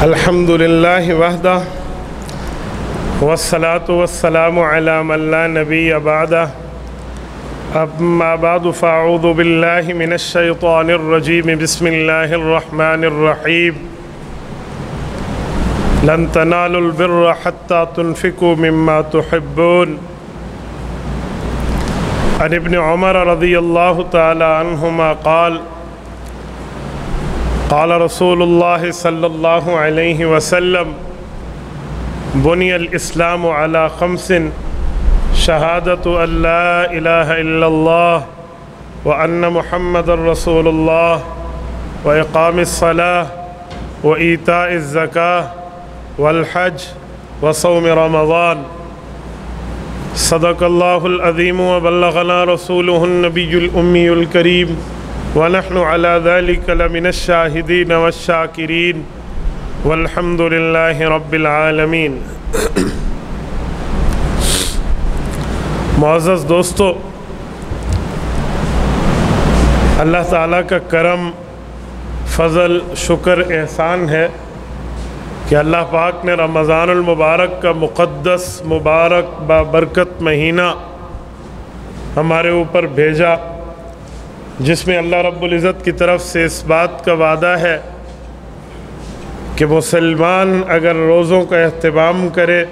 الحمد للہ وحدہ والصلاة والسلام علی من لا نبی بعدہ اما بعد فاعوذ باللہ من الشیطان الرجیم بسم اللہ الرحمن الرحیم لن تنالوا البر حتى تنفقوا مما تحبون عن ابن عمر رضی اللہ تعالی عنہما قال رسول اللہ صلی اللہ علیہ وسلم بنی الاسلام علی خمس شہادت ان لا الہ الا اللہ وان محمد رسول اللہ واقام الصلاة وایتاء الزکاة والحج وصوم رمضان صدق اللہ العظیم وبلغنا رسولہ النبی الأمی الکریم ونحن على ذلك لمن الشاہدین والشاکرین والحمد للہ رب العالمین۔ معزز دوستو، اللہ تعالیٰ کا کرم، فضل، شکر، احسان ہے کہ اللہ پاک نے رمضان المبارک کا مقدس، مبارک، بابرکت مہینہ ہمارے اوپر بھیجا، جس میں اللہ رب العزت کی طرف سے اس بات کا وعدہ ہے کہ مسلمان اگر روزوں کا اہتمام کرے،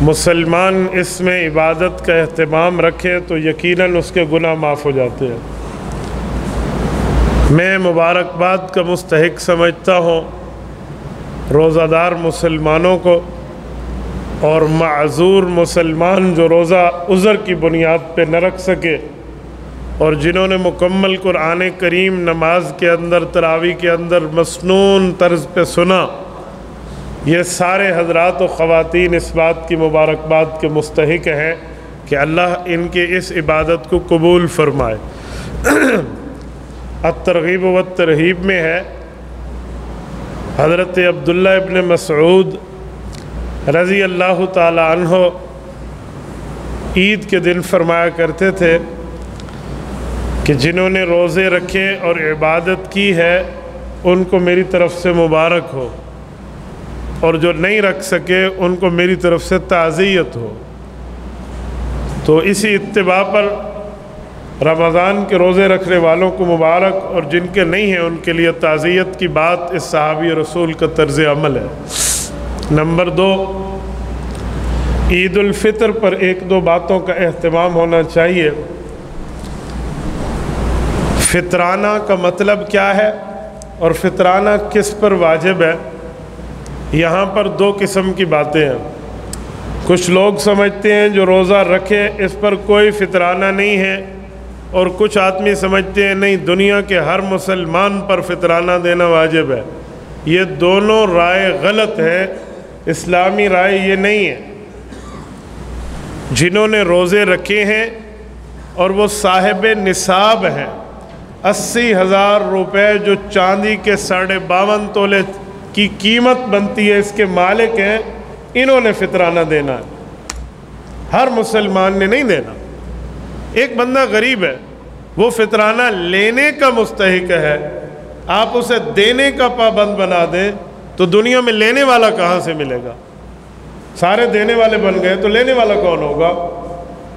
مسلمان اس میں عبادت کا اہتمام رکھے تو یقیناً اس کے گناہ معاف ہو جاتے ہیں۔ میں مبارکباد کا مستحق سمجھتا ہوں روزہ دار مسلمانوں کو، اور معذور مسلمان جو روزہ عذر کی بنیاد پہ نہ رکھ سکے، اور جنہوں نے مکمل قرآن کریم نماز کے اندر، تراویح کے اندر مسنون طرز پہ سنا، یہ سارے حضرات و خواتین اس بات کی مبارکباد کے مستحق ہیں کہ اللہ ان کے اس عبادت کو قبول فرمائے۔ الترغیب و الترہیب میں ہے، حضرت عبداللہ ابن مسعود رضی اللہ تعالی عنہ عید کے دن فرمایا کرتے تھے کہ جنہوں نے روزے رکھے اور عبادت کی ہے ان کو میری طرف سے مبارک ہو، اور جو نہیں رکھ سکے ان کو میری طرف سے تعزیت ہو۔ تو اسی اتباع پر رمضان کے روزے رکھنے والوں کو مبارک، اور جن کے نہیں ہیں ان کے لیے تعزیت کی بات اس صحابی رسول کا طرز عمل ہے۔ نمبر 2، عید الفطر پر ایک دو باتوں کا اہتمام ہونا چاہیے۔ فطرانہ کا مطلب کیا ہے اور فطرانہ کس پر واجب ہے؟ یہاں پر دو قسم کی باتیں ہیں۔ کچھ لوگ سمجھتے ہیں جو روزہ رکھے اس پر کوئی فطرانہ نہیں ہے، اور کچھ آدمی سمجھتے ہیں نہیں، دنیا کے ہر مسلمان پر فطرانہ دینا واجب ہے۔ یہ دونوں رائے غلط ہے، اسلامی رائے یہ نہیں ہے۔ جنہوں نے روزے رکھے ہیں اور وہ صاحب نصاب ہیں، 80,000 روپے جو چاندی کے 52.5 تولے کی قیمت بنتی ہے، اس کے مالک ہیں، انہوں نے فطرانہ دینا ہے، ہر مسلمان نے نہیں دینا۔ ایک بندہ غریب ہے، وہ فطرانہ لینے کا مستحق ہے، آپ اسے دینے کا پابند بنا دیں تو دنیا میں لینے والا کہاں سے ملے گا؟ سارے دینے والے بن گئے تو لینے والا کون ہوگا؟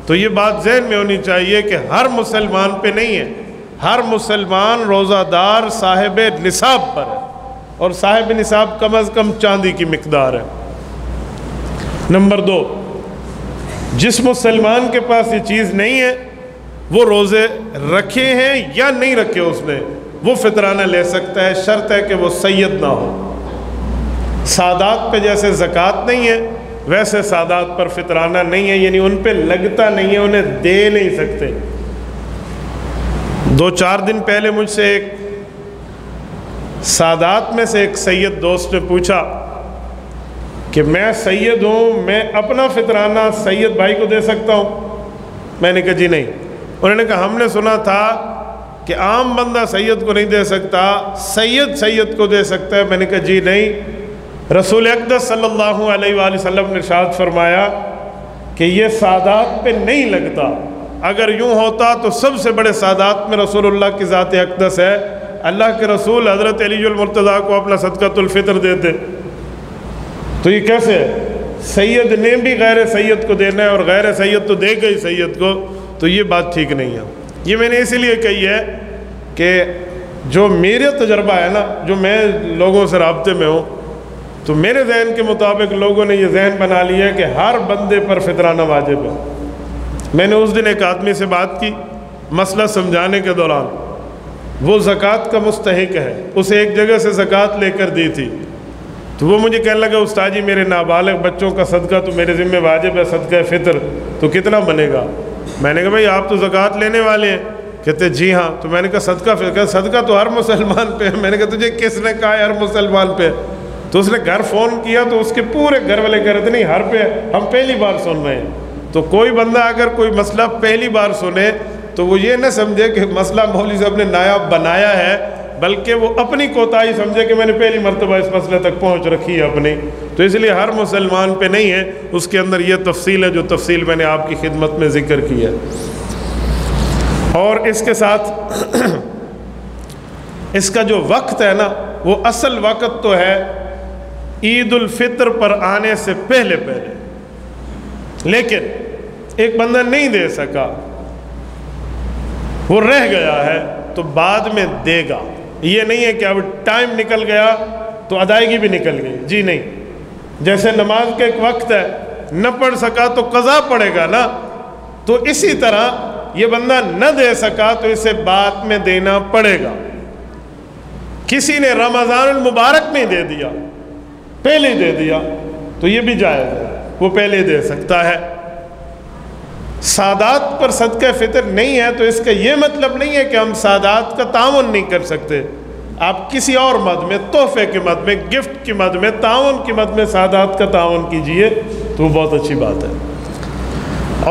تو یہ بات ذہن میں ہونی چاہیے کہ ہر مسلمان پہ نہیں ہے، ہر مسلمان روزہ دار صاحب نصاب پر ہے، اور صاحب نصاب کم از کم چاندی کی مقدار ہے۔ نمبر 2، جس مسلمان کے پاس یہ چیز نہیں ہے، وہ روزے رکھے ہیں یا نہیں رکھے اس نے، وہ فطرانہ لے سکتا ہے، شرط ہے کہ وہ سید نہ ہو۔ سادات پہ جیسے زکوٰۃ نہیں ہے ویسے سادات پر فطرانہ نہیں ہے، یعنی ان پہ لگتا نہیں ہے، انہیں دے نہیں سکتے۔ 2-4 دن پہلے مجھ سے ایک سادات میں سے ایک سید دوست نے پوچھا کہ میں سید ہوں، میں اپنا فطرانہ سید بھائی کو دے سکتا ہوں؟ میں نے کہا جی نہیں۔ انہوں نے کہا ہم نے سنا تھا کہ عام بندہ سید کو نہیں دے سکتا، سید کو دے سکتا ہے۔ میں نے کہا جی نہیں، رسول اقدس صلی اللہ علیہ وآلہ وسلم نے ارشاد فرمایا کہ یہ سادات پہ نہیں لگتا۔ اگر یوں ہوتا تو سب سے بڑے سادات میں رسول اللہ کی ذات اقدس ہے، اللہ کے رسول حضرت علی المرتضیٰ کو اپنا صدقۃ الفطر دیتے، تو یہ کیسے ہے؟ سید نے بھی غیر سید کو دینا ہے اور غیر سید تو دے گا ہی سید کو، تو یہ بات ٹھیک نہیں ہے۔ یہ میں نے اسی لیے کہی ہے کہ جو میرے تجربہ ہے نا، جو میں لوگوں سے رابطے میں ہوں، تو میرے ذہن کے مطابق لوگوں نے یہ ذہن بنا لیا ہے کہ ہر بندے پر فطرانہ واجب ہے۔ میں نے اس دن ایک آدمی سے بات کی مسئلہ سمجھانے کے دوران، وہ زکوٰۃ کا مستحق ہے، اسے ایک جگہ سے زکوٰۃ لے کر دی تھی، تو وہ مجھے کہنے لگا استاد جی میرے نابالغ بچوں کا صدقہ تو میرے ذمہ واجب ہے، صدقہ فطر، تو کتنا بنے گا؟ میں نے کہا بھائی آپ تو زکوٰۃ لینے والے ہیں۔ کہتے جی ہاں۔ تو میں نے کہا صدقہ تو ہر مسلمان پہ ہے۔ میں نے کہا تجھے کس نے کہا ہے ہر مسلمان پہ؟ تو اس نے گھر فون کیا تو اس کے پورے گھر والے کہہ رہے تھے نہیں ہر پہ ہے، ہم پہلی بار سن رہے ہیں۔ تو کوئی بندہ اگر کوئی مسئلہ پہلی بار سنے تو وہ یہ نہ سمجھے کہ مسئلہ مولوی صاحب نے نایاب بنایا ہے، بلکہ وہ اپنی کوتاہی سمجھے کہ میں نے پہلی مرتبہ اس مسئلے تک پہنچ رکھی ہے اپنی۔ تو اس لیے ہر مسلمان پہ نہیں ہے، اس کے اندر یہ تفصیل ہے جو تفصیل میں نے آپ کی خدمت میں ذکر کی ہے۔ اور اس کے ساتھ اس کا جو وقت ہے نا، وہ اصل وقت تو ہے عید الفطر پر آنے سے پہلے لیکن ایک بندہ نہیں دے سکا، وہ رہ گیا ہے تو بعد میں دے گا۔ یہ نہیں ہے کہ اب ٹائم نکل گیا تو ادائیگی بھی نکل گئی، جی نہیں۔ جیسے نماز کا ایک وقت ہے، نہ پڑھ سکا تو قضا پڑے گا نا، تو اسی طرح یہ بندہ نہ دے سکا تو اسے بعد میں دینا پڑے گا۔ کسی نے رمضان المبارک میں دے دیا، پہلے دے دیا، تو یہ بھی جائز ہے، وہ پہلے دے سکتا ہے۔ سادات پر صدقہ فطر نہیں ہے تو اس کا یہ مطلب نہیں ہے کہ ہم سادات کا تعاون نہیں کر سکتے۔ آپ کسی اور مد میں، تحفے کے مد میں، گفٹ کی مد میں، تعاون کی مد میں سادات کا تعاون کیجئے تو وہ بہت اچھی بات ہے۔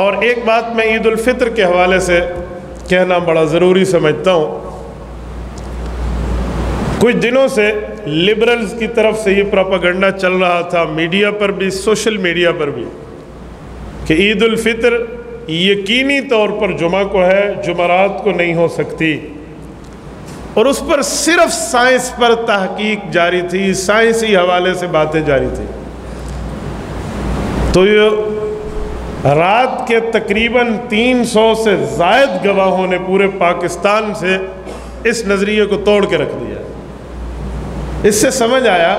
اور ایک بات میں عید الفطر کے حوالے سے کہنا بڑا ضروری سمجھتا ہوں۔ کچھ دنوں سے لبرلز کی طرف سے یہ پروپیگنڈا چل رہا تھا، میڈیا پر بھی، سوشل میڈیا پر بھی، کہ عید الفطر یقینی طور پر جمعہ کو ہے، جمعرات کو نہیں ہو سکتی، اور اس پر صرف سائنس پر تحقیق جاری تھی، سائنسی حوالے سے باتیں جاری تھی۔ تو یہ رات کے تقریباً 300 سے زائد گواہوں نے پورے پاکستان سے اس نظریے کو توڑ کے رکھ دیا۔ اس سے سمجھ آیا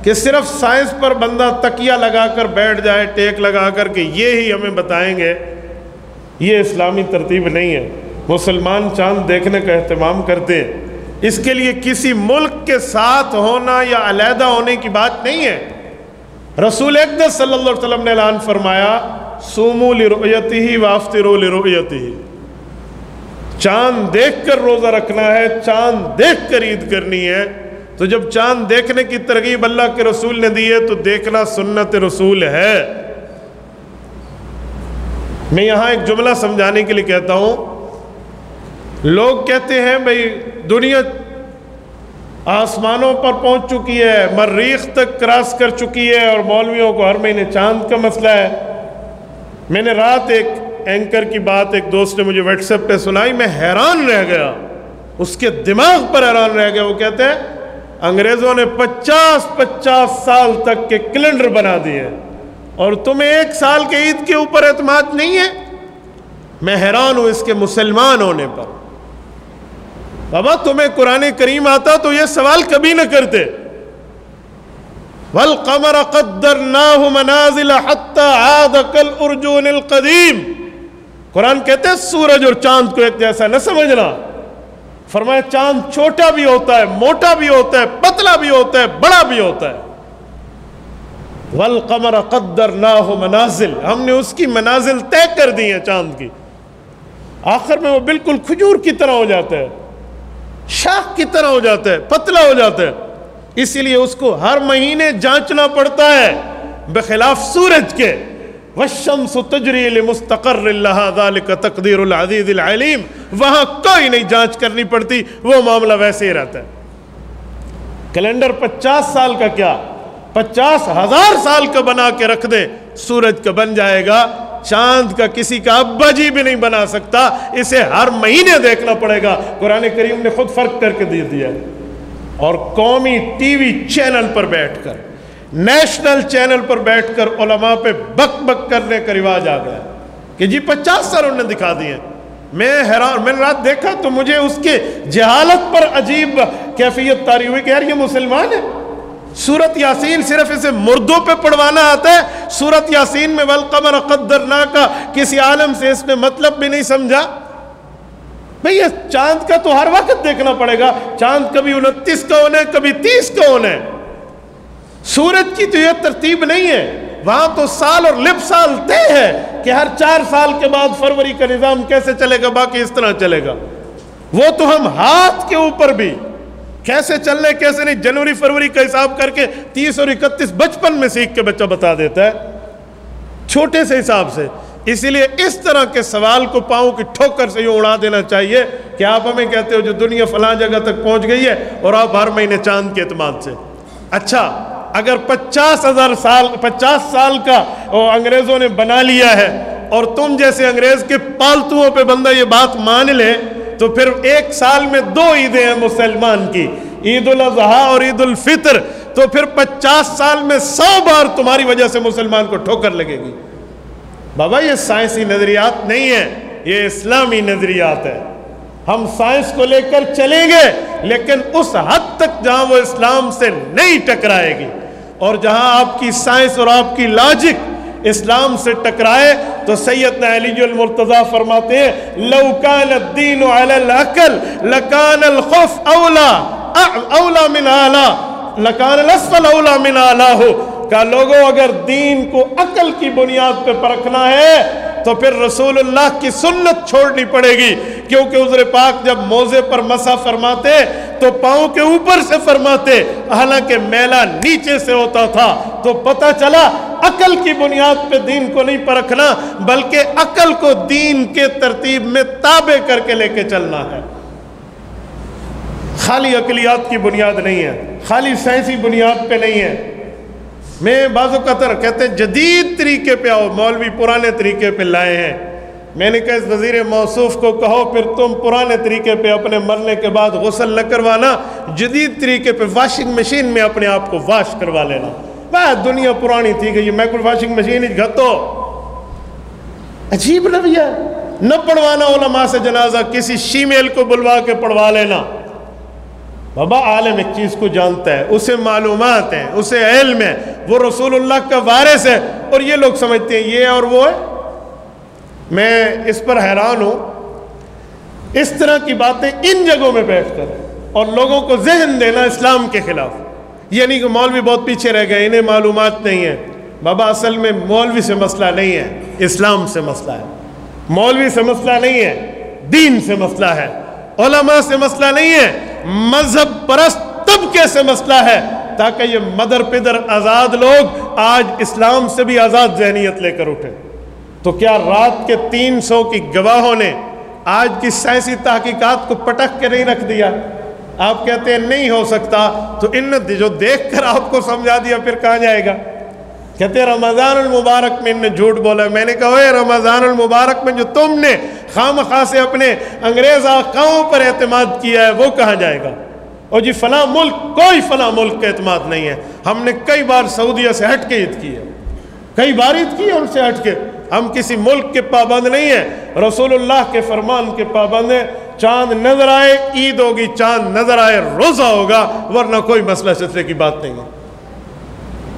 کہ صرف سائنس پر بندہ تکیہ لگا کر بیٹھ جائے، ٹیک لگا کر کہ یہ ہی ہمیں بتائیں گے، یہ اسلامی ترتیب نہیں ہے۔ مسلمان چاند دیکھنے کا اہتمام کرتے ہیں، اس کے لیے کسی ملک کے ساتھ ہونا یا علیحدہ ہونے کی بات نہیں ہے۔ رسول اقدس صلی اللہ علیہ وسلم نے اعلان فرمایا صوموا لرؤیتہ وافطروا لرؤیتہ، چاند دیکھ کر روزہ رکھنا ہے، چاند دیکھ کر عید کرنی ہے۔ تو جب چاند دیکھنے کی ترغیب اللہ کے رسول نے دی ہے تو دیکھنا سنت رسول ہے۔ میں یہاں ایک جملہ سمجھانے کے لیے کہتا ہوں، لوگ کہتے ہیں بھئی دنیا آسمانوں پر پہنچ چکی ہے، مریخ تک کراس کر چکی ہے، اور مولویوں کو ہر مہینے چاند کا مسئلہ ہے۔ میں نے رات ایک اینکر کی بات ایک دوست نے مجھے واٹس ایپ پہ سنائی، میں حیران رہ گیا، اس کے دماغ پر حیران رہ گیا۔ وہ کہتے ہیں انگریزوں نے 50 سال تک کے کیلنڈر بنا دیے اور تمہیں ایک سال کے عید کے اوپر اعتماد نہیں ہے۔ میں حیران ہوں اس کے مسلمان ہونے پر۔ بابا تمہیں قرآن کریم آتا تو یہ سوال کبھی نہ کرتے۔ وَالْقَمَرَ قَدَّرْنَاهُ مَنَازِلَ حَتَّى عَادَ كَالْأُرْجُونِ الْقَدِيمِ، قرآن کہتے ہیں سورج اور چاند کو ایک جیسا نہ سمجھنا۔ فرمایا چاند چھوٹا بھی ہوتا ہے، موٹا بھی ہوتا ہے، پتلا بھی ہوتا ہے، بڑا بھی ہوتا ہے۔ وَالْقَمَرَ قَدَّرْنَاهُ مَنَازِلَ، ہم نے اس کی منازل طے کر دی ہیں چاند کی، آخر میں وہ بالکل کھجور کی طرح ہو جاتا ہے، شاخ کی طرح ہو جاتا ہے، پتلا ہو جاتا ہے۔ اسی لیے اس کو ہر مہینے جانچنا پڑتا ہے، بخلاف سورج کے۔ وَالشَّمْسُ تَجْرِي لِمُسْتَقَرٍّ لَهَا ذَلِكَ تَقْدِيرُ الْعَزِيزِ الْعَلِيمِ، وہاں کوئی نہیں جانچ کرنی پڑتی، وہ معاملہ ویسے ہی رہتا ہے۔ کیلنڈر 50 سال کا کیا 50,000 سال کا بنا کے رکھ دے، سورج کا بن جائے گا، چاند کا کسی کا ابا جی بھی نہیں بنا سکتا، اسے ہر مہینے دیکھنا پڑے گا۔ قرآن کریم نے خود فرق کر کے دے دیا ہے۔ اور قومی ٹی وی چینل پر بیٹھ کر، نیشنل چینل پر بیٹھ کر علماء پہ بک بک کرنے کا رواج آ گیا کہ جی 50 سال انہوں نے دکھا دیے۔ میں حیران، میں نے رات دیکھا تو مجھے اس کے جہالت پر عجیب کیفیت طاری ہوئی کہ یار یہ مسلمان ہے۔ سورت یاسین صرف اسے مردوں پہ پڑھوانا آتا ہے۔ سورت یاسین میں والقمر قدرناک کسی عالم سے اس نے مطلب بھی نہیں سمجھا۔ بھئی یہ چاند کا تو ہر وقت دیکھنا پڑے گا، چاند کبھی 29 کا ہونا ہے، کبھی 30 کا ہونا ہے۔ سورج کی تو یہ ترتیب نہیں ہے، وہاں تو سال اور لب سال طے ہے کہ ہر 4 سال کے بعد فروری کا نظام کیسے چلے گا، باقی اس طرح چلے گا۔ وہ تو ہم ہاتھ کے اوپر بھی کیسے چلنے کیسے نہیں، جنوری فروری کا حساب کر کے 30 اور 31 بچپن میں سیکھ کے بچہ بتا دیتا ہے، چھوٹے سے حساب سے۔ اسی لیے اس طرح کے سوال کو پاؤں کی ٹھوکر سے یوں اڑا دینا چاہیے کہ آپ ہمیں کہتے ہو جو دنیا فلاں جگہ تک پہنچ گئی ہے اور آپ ہر مہینے چاند کے اعتماد سے۔ اچھا اگر 50 سال کا انگریزوں نے بنا لیا ہے اور تم جیسے انگریز کے پالتوؤں پہ بندہ یہ بات مان لے تو پھر ایک سال میں 2 عیدیں ہیں مسلمان کی، عید الاضحیٰ اور عید الفطر، تو پھر 50 سال میں 100 بار تمہاری وجہ سے مسلمان کو ٹھوکر لگے گی۔ بابا یہ سائنسی نظریات نہیں ہیں، یہ اسلامی نظریات ہیں۔ ہم سائنس کو لے کر چلیں گے لیکن اس حد تک جہاں وہ اسلام سے نہیں ٹکرائے گی، اور جہاں آپ کی سائنس اور آپ کی لاجک اسلام سے ٹکرائے تو سیدنا علی المرتضیٰ فرماتے ہیں لو کان الدین علی العقل لکان الخف اولا من اعلیٰ لکان الاسفل اولا من اعلیٰ ہو۔ کہ لوگوں اگر دین کو عقل کی بنیاد پہ پرکھنا ہے تو پھر رسول اللہ کی سنت چھوڑنی پڑے گی، کیونکہ حضور پاک جب موزے پر مسح فرماتے تو پاؤں کے اوپر سے فرماتے، حالانکہ میلا نیچے سے ہوتا تھا۔ تو پتہ چلا عقل کی بنیاد پہ دین کو نہیں پرکھنا بلکہ عقل کو دین کے ترتیب میں تابع کر کے لے کے چلنا ہے۔ خالی عقلیات کی بنیاد نہیں ہے، خالی سائنسی بنیاد پہ نہیں ہے۔ میں بعض اوقات کہتے ہیں جدید طریقے پہ آؤ، مولوی پرانے طریقے پہ لائے ہیں۔ میں نے کہا اس وزیر موصوف کو کہو پھر تم پرانے طریقے پہ اپنے مرنے کے بعد غسل نہ کروانا، جدید طریقے پہ واشنگ مشین میں اپنے آپ کو واش کروا لینا۔ بات دنیا پرانی تھی کہ یہ مائکرو واشنگ مشین ہی گھتو، عجیب رویہ۔ نہ پڑھوانا علماء سے جنازہ، کسی شیمیل کو بلوا کے پڑھوا لینا۔ بابا عالم ایک چیز کو جانتا ہے، اسے معلومات ہیں، اسے علم ہے، وہ رسول اللہ کا وارث ہے، اور یہ لوگ سمجھتے ہیں یہ اور وہ ہے۔ میں اس پر حیران ہوں، اس طرح کی باتیں ان جگہوں میں بیٹھ کر اور لوگوں کو ذہن دینا اسلام کے خلاف۔ یہ نہیں کہ مولوی بہت پیچھے رہ گئے، انہیں معلومات نہیں ہے۔ بابا اصل میں مولوی سے مسئلہ نہیں ہے، اسلام سے مسئلہ ہے۔ مولوی سے مسئلہ نہیں ہے، دین سے مسئلہ ہے۔ علماء سے مسئلہ نہیں ہے، مذہب پرست طبقے سے مسئلہ ہے، تاکہ یہ مدر پدر آزاد لوگ آج اسلام سے بھی آزاد ذہنیت لے کر اٹھے۔ تو کیا رات کے 300 کی گواہوں نے آج کی سائنسی تحقیقات کو پٹک کے نہیں رکھ دیا؟ آپ کہتے ہیں نہیں ہو سکتا، تو ان نے جو دیکھ کر آپ کو سمجھا دیا پھر کہاں جائے گا؟ کہتے ہیں رمضان المبارک میں ان نے جھوٹ بولا۔ میں نے کہا اوے رمضان المبارک میں جو تم نے خام خواہ سے اپنے انگریز آقاؤں پر اعتماد کیا ہے وہ کہاں جائے گا؟ اور جی فلاں ملک، کوئی فلاں ملک کا اعتماد نہیں ہے۔ ہم نے کئی بار سعودیہ سے ہٹ کے عید کی ہے، کئی بار عید کی ہے ان سے ہٹ کے۔ ہم کسی ملک کے پابند نہیں ہیں، رسول اللہ کے فرمان کے پابند ہیں۔ چاند نظر آئے عید ہوگی، چاند نظر آئے روزہ ہوگا، ورنہ کوئی مسئلہ سلسلے کی بات نہیں ہے۔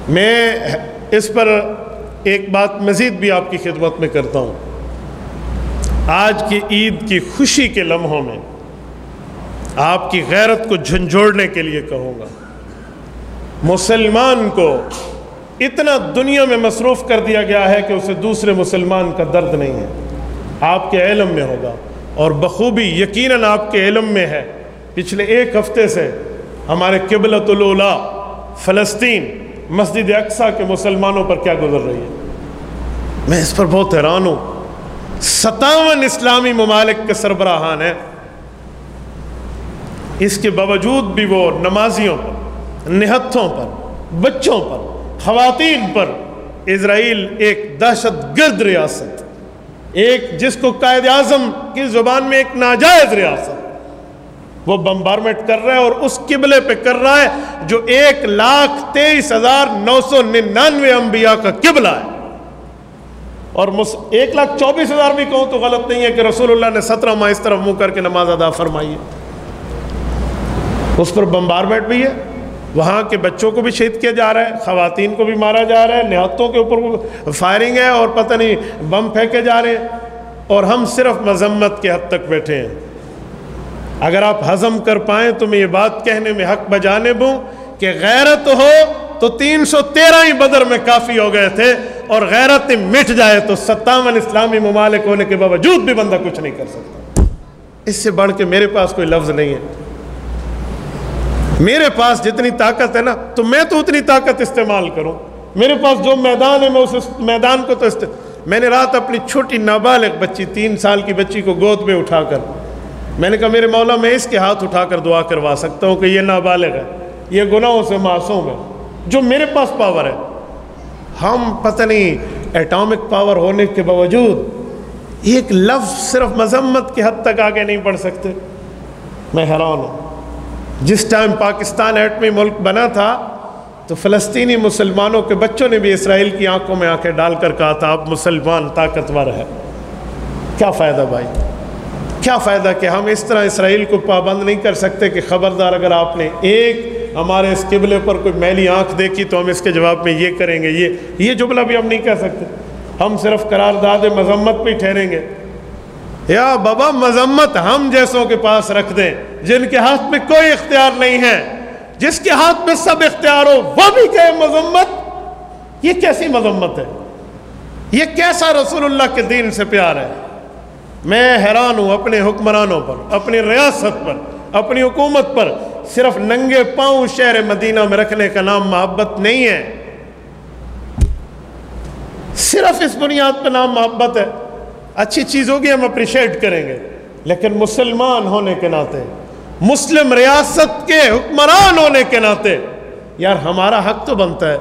میں اس پر ایک بات مزید بھی آپ کی خدمت میں کرتا ہوں۔ آج کی عید کی خوشی کے لمحوں میں آپ کی غیرت کو جھنجھوڑنے کے لیے کہوں گا، مسلمان کو اتنا دنیا میں مصروف کر دیا گیا ہے کہ اسے دوسرے مسلمان کا درد نہیں ہے۔ آپ کے علم میں ہوگا اور بخوبی یقیناً آپ کے علم میں ہے، پچھلے ایک ہفتے سے ہمارے قبلۃ الاولیٰ فلسطین مسجد اقصیٰ کے مسلمانوں پر کیا گزر رہی ہے۔ میں اس پر بہت حیران ہوں۔ 57 اسلامی ممالک کے سربراہان ہیں، اس کے باوجود بھی وہ نمازیوں پر، نہتھوں پر، بچوں پر، خواتین پر اسرائیل ایک دہشت گرد ریاست، ایک جس کو قائد اعظم کی زبان میں ایک ناجائز ریاست، وہ بمبارمنٹ کر رہا ہے اور اس قبلے پہ کر رہا ہے جو 1,23,999 انبیاء کا قبلہ ہے۔ اور 1,24,000 بھی کہوں تو غلط نہیں ہے کہ رسول اللہ نے 17 ماہ اس طرف منہ کر کے نماز ادا فرمائی ہے۔ اس پر بمبارمنٹ بھی ہے، وہاں کے بچوں کو بھی شہید کیا جا رہا ہے، خواتین کو بھی مارا جا رہا ہے، نہتوں کے اوپر فائرنگ ہے اور پتہ نہیں بم پھینکے جا رہے ہیں، اور ہم صرف مذمت کے حد تک بیٹھے ہیں۔ اگر آپ ہضم کر پائیں تو میں یہ بات کہنے میں حق بجانب ہوں کہ غیرت ہو تو 313 ہی بدر میں کافی ہو گئے تھے، اور غیرت مٹ جائے تو 57 اسلامی ممالک ہونے کے باوجود بھی بندہ کچھ نہیں کر سکتا۔ اس سے بڑھ کے میرے پاس کوئی لفظ نہیں ہے۔ میرے پاس جتنی طاقت ہے نا تو میں تو اتنی طاقت استعمال کروں، میرے پاس جو میدان ہے میں اس میدان کو تو میں نے رات اپنی چھوٹی نابالغ بچی 3 سال کی بچی کو گود میں اٹھا کر میں نے کہا میرے مولا میں اس کے ہاتھ اٹھا کر دعا کروا سکتا ہوں کہ یہ نابالغ ہے، یہ گناہوں سے معصوم ہے، جو میرے پاس پاور ہے۔ ہم پتہ نہیں ایٹامک پاور ہونے کے باوجود ایک لفظ صرف مذمت کی حد تک آگے نہیں بڑھ سکتے۔ میں حیران ہوں، جس ٹائم پاکستان ایٹمی ملک بنا تھا تو فلسطینی مسلمانوں کے بچوں نے بھی اسرائیل کی آنکھوں میں آنکھیں ڈال کر کہا تھا اب مسلمان طاقتور ہے۔ کیا فائدہ بھائی، کیا فائدہ کہ ہم اس طرح اسرائیل کو پابند نہیں کر سکتے کہ خبردار اگر آپ نے ایک ہمارے اس قبلے پر کوئی میلی آنکھ دیکھی تو ہم اس کے جواب میں یہ کریں گے، یہ جملہ بھی ہم نہیں کہہ سکتے، ہم صرف قرارداد مذمت پہ ٹھہریں گے۔ یا بابا مذمت ہم جیسوں کے پاس رکھ دیں جن کے ہاتھ میں کوئی اختیار نہیں ہے، جس کے ہاتھ میں سب اختیار ہو وہ بھی کہے مذمت، یہ کیسی مذمت ہے؟ یہ کیسا رسول اللہ کے دین سے پیار ہے؟ میں حیران ہوں اپنے حکمرانوں پر، اپنی ریاست پر، اپنی حکومت پر۔ صرف ننگے پاؤں شہر مدینہ میں رکھنے کا نام محبت نہیں ہے، صرف اس بنیاد پہ نام محبت ہے۔ اچھی چیز ہوگی ہم اپریشیٹ کریں گے، لیکن مسلمان ہونے کے ناطے، مسلم ریاست کے حکمران ہونے کے ناطے یار ہمارا حق تو بنتا ہے۔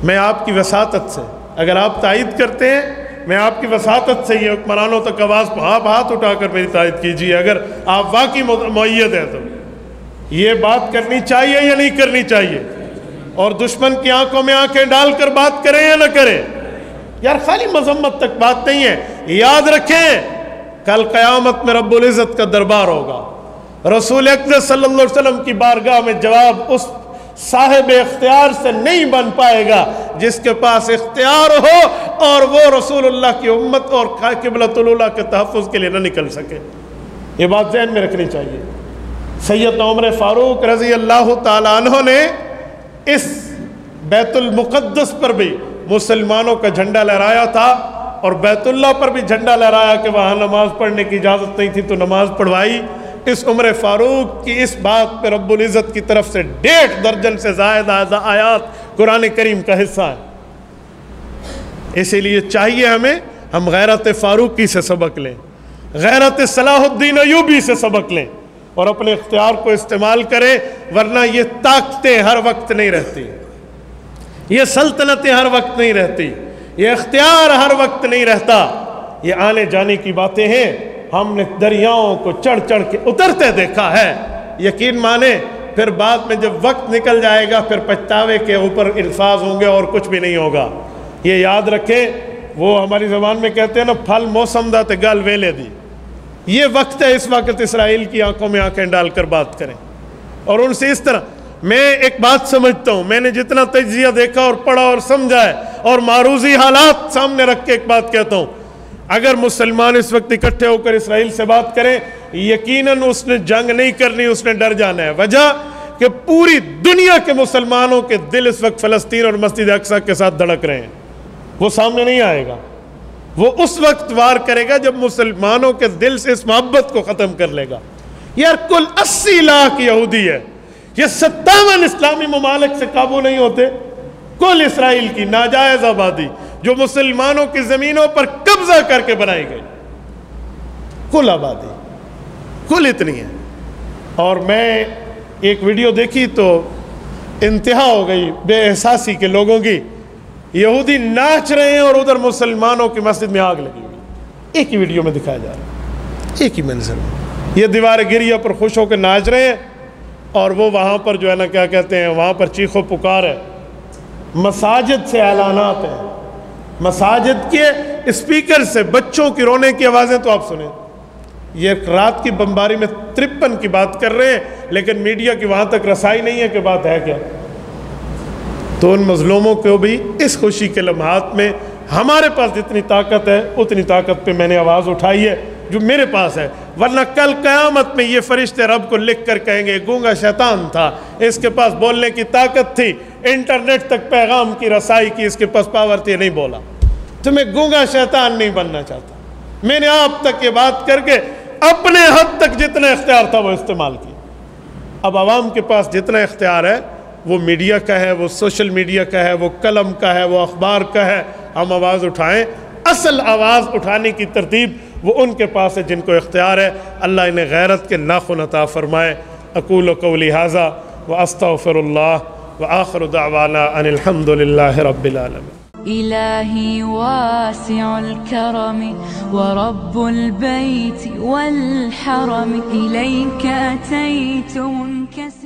میں آپ کی وساطت سے، اگر آپ تائید کرتے ہیں میں آپ کی وساطت سے یہ حکمرانوں تک آواز آپ ہاتھ اٹھا کر میری تائید کیجیے، اگر آپ واقعی مؤید ہیں تو یہ بات کرنی چاہیے یا نہیں کرنی چاہیے؟ اور دشمن کی آنکھوں میں آنکھیں ڈال کر بات کریں یا نہ کریں؟ یار خالی مذمت تک بات نہیں ہے، یاد رکھیں کل قیامت میں رب العزت کا دربار ہوگا، رسول اکرم صلی اللہ علیہ وسلم کی بارگاہ میں جواب اس صاحب اختیار سے نہیں بن پائے گا جس کے پاس اختیار ہو اور وہ رسول اللہ کی امت اور قبلۃ اللہ کے تحفظ کے لیے نہ نکل سکے۔ یہ بات ذہن میں رکھنی چاہیے۔ سیدنا عمر فاروق رضی اللہ تعالیٰ عنہ نے اس بیت المقدس پر بھی مسلمانوں کا جھنڈا لہرایا تھا، اور بیت اللہ پر بھی جھنڈا لہرایا کہ وہاں نماز پڑھنے کی اجازت نہیں تھی تو نماز پڑھوائی۔ اس عمر فاروق کی اس بات پہ رب العزت کی طرف سے 1.5 درجن سے زائد آیات قرآن کریم کا حصہ ہے۔ اسی لیے چاہیے ہم غیرت فاروقی سے سبق لیں، غیرت صلاح الدین ایوبی سے سبق لیں اور اپنے اختیار کو استعمال کریں، ورنہ یہ طاقتیں ہر وقت نہیں رہتی، یہ سلطنتیں ہر وقت نہیں رہتی، یہ اختیار ہر وقت نہیں رہتا، یہ آنے جانے کی باتیں ہیں۔ ہم نے دریاؤں کو چڑھ چڑھ کے اترتے دیکھا ہے، یقین مانیں پھر بعد میں جب وقت نکل جائے گا پھر پچھتاوے کے اوپر الفاظ ہوں گے اور کچھ بھی نہیں ہوگا۔ یہ یاد رکھیں، وہ ہماری زبان میں کہتے ہیں نا پھل موسم دا تے گل ویلے دی، یہ وقت ہے اس وقت اسرائیل کی آنکھوں میں آنکھیں ڈال کر بات کریں اور ان سے اس طرح۔ میں ایک بات سمجھتا ہوں، میں نے جتنا تجزیہ دیکھا اور پڑھا اور سمجھا ہے اور معروضی حالات سامنے رکھ کے ایک بات کہتا ہوں، اگر مسلمان اس وقت اکٹھے ہو کر اسرائیل سے بات کریں یقیناً اس نے جنگ نہیں کرنی، اس نے ڈر جانا ہے۔ وجہ کہ پوری دنیا کے مسلمانوں کے دل اس وقت فلسطین اور مسجد اقصی کے ساتھ دھڑک رہے ہیں، وہ سامنے نہیں آئے گا، وہ اس وقت وار کرے گا جب مسلمانوں کے دل سے اس محبت کو ختم کر لے گا۔ یار کل 80 لاکھ یہودی ہے، یہ 57 اسلامی ممالک سے قابو نہیں ہوتے، کل اسرائیل کی ناجائز آبادی جو مسلمانوں کی زمینوں پر قبضہ کر کے بنائی گئی، کل آبادی کل اتنی ہے۔ اور میں ایک ویڈیو دیکھی تو انتہا ہو گئی بے احساسی کے لوگوں کی یہودی ناچ رہے ہیں اور ادھر مسلمانوں کی مسجد میں آگ لگی ہوئی، ایک ہی ویڈیو میں دکھایا جا رہا ہے، ایک ہی منظر میں، یہ دیوار گریہ پر خوش ہو کے ناچ رہے ہیں اور وہ وہاں پر جو ہے نا کیا کہتے ہیں، وہاں پر چیخ و پکار ہے، مساجد سے اعلانات ہیں، مساجد کے اسپیکر سے بچوں کی رونے کی آوازیں تو آپ سنیں، یہ رات کی بمباری میں 53 کی بات کر رہے ہیں لیکن میڈیا کی وہاں تک رسائی نہیں ہے کہ بات ہے کیا۔ تو ان مظلوموں کو بھی اس خوشی کے لمحات میں ہمارے پاس جتنی طاقت ہے اتنی طاقت پہ میں نے آواز اٹھائی ہے جو میرے پاس ہے، ورنہ کل قیامت میں یہ فرشتے رب کو لکھ کر کہیں گے گونگا شیطان تھا، اس کے پاس بولنے کی طاقت تھی، انٹرنیٹ تک پیغام کی رسائی کی اس کے پاس پاور تھی، نہیں بولا۔ تو میں گونگا شیطان نہیں بننا چاہتا، میں نے آپ تک یہ بات کر کے اپنے حد تک جتنا اختیار تھا وہ استعمال کیا۔ اب عوام کے پاس جتنا اختیار ہے وہ میڈیا کا ہے، وہ سوشل میڈیا کا ہے، وہ قلم کا ہے، وہ اخبار کا ہے، ہم آواز اٹھائیں۔ اصل آواز اٹھانے کی ترتیب وہ ان کے پاس ہے جن کو اختیار ہے، اللہ انہیں غیرت کے ناخن عطا فرمائے۔ اقول قولی ھذا واستغفر اللہ وآخر دعوانا ان الحمد للہ رب العالمین۔ إلهي واسع الكرم ورب البيت والحرم إليك أتيت منكسرا